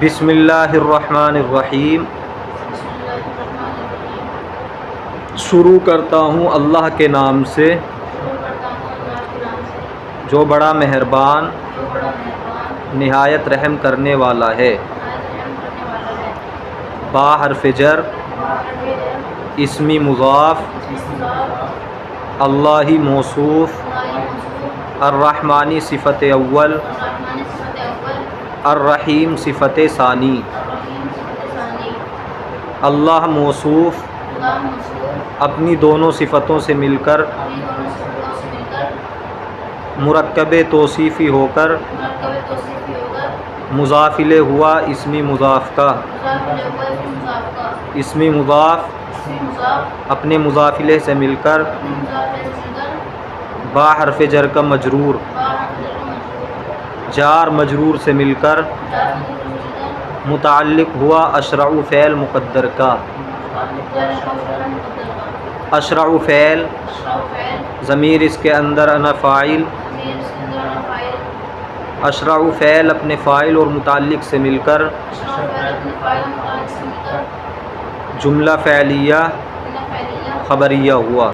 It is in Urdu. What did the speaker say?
بسم اللہ الرحمن الرحیم۔ شروع کرتا ہوں اللہ کے نام سے جو بڑا مہربان نہایت رحم کرنے والا ہے۔ با حرف جر اسمی مضاف، اللہ موصوف، الرحمانی صفت اول، الرحیم صفت ثانی۔ اللہ موصوف اپنی دونوں صفتوں سے مل کر مرکب توصیفی ہو کر مضاف الیہ ہوا اسمی مضاف کا۔ اسمی مضاف اپنے مضاف الیہ سے مل کر با حرف جر کا مجرور، جار مجرور سے مل کر متعلق ہوا اشرع فعل مقدر کا۔ اشرع فعل ضمیر اس کے اندر انا فاعل، اشرع فعل اپنے فاعل اور متعلق سے مل کر جملہ فعلیہ خبریہ ہوا۔